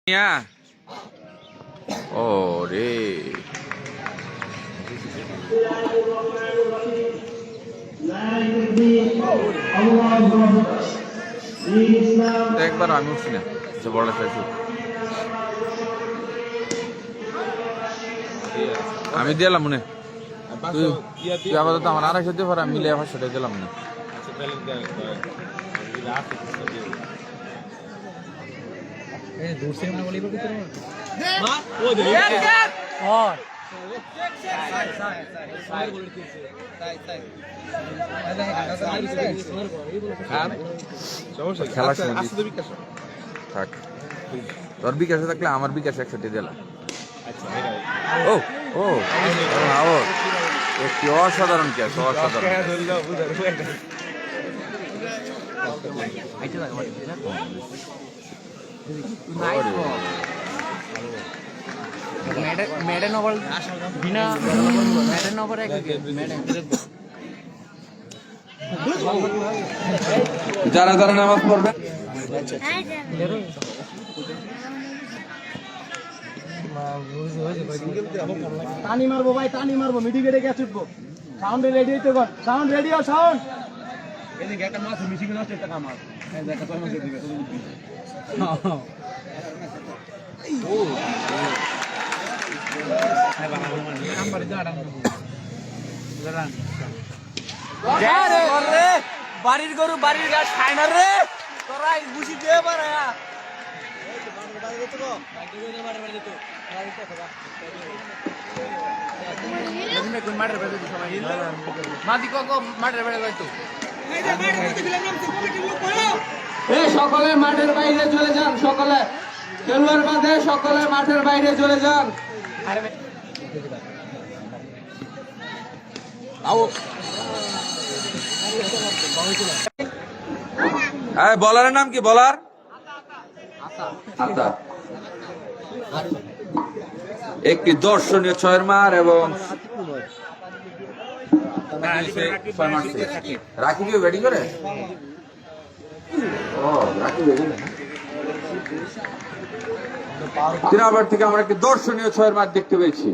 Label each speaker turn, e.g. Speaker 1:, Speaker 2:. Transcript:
Speaker 1: Ya. Oh, deh. একবার আমি উঠছি না যে বড় চাইছি আমি দিলাম মনে তুই আপাতত আমার 250 দিয়ে পরে মিলে 500 দিলাম না
Speaker 2: दूर से हमने वॉलीबॉल की तरह और
Speaker 1: খেলা থাক তোর বিকাশে থাকলে আমার বিকাশে 100 দিলাম ও ও কি অসাধারণ ক্যাচ অসাধারণ
Speaker 2: मैडन ओवर बिना मैडन ओवर है मैडन
Speaker 1: যারা যারা নামাজ পড়বে
Speaker 2: तानी मारबो भाई तानी मारबो मिडी गेटे क्या छुटबो साउंड रेडी হইতে কর সাউন্ড রেডি হও সাউন্ড এই যে একটা মাছ মিশিং নষ্ট একটা কাম আর এই যে একটা কয় মাছ দিবে ও এই বাবা নাম্বার দাঁড়া দাঁড়ান রে বাড়ির গরু বাড়ির গাছ খায় না রে তোরা বুঝি দে পারে এই তো বাড়ি বাড়ি দিতে গো বাড়ি বাড়ি দিতে তুমি কোন মাঠের বাইরে দিছো সবাই মাদি কোকো মাঠের বাইরে যাইতো এই যে মাঠের মধ্যে দিলাম নাম কমিটির লোক বলো এই সকলে মাঠের বাইরে চলে যান সকলে খেলোয়াড় বাদে সকলে মাঠের বাইরে চলে যান আরে
Speaker 1: আও এই বলারের নাম কি বলার আতা একটি দর্শনীয় 6 মার এবং রাখি কি ব্যাটিং করে ও রাখি ব্যাটিং তিরাবার থেকে আমরা একটি দর্শনীয় 6 মার দেখতে পেয়েছি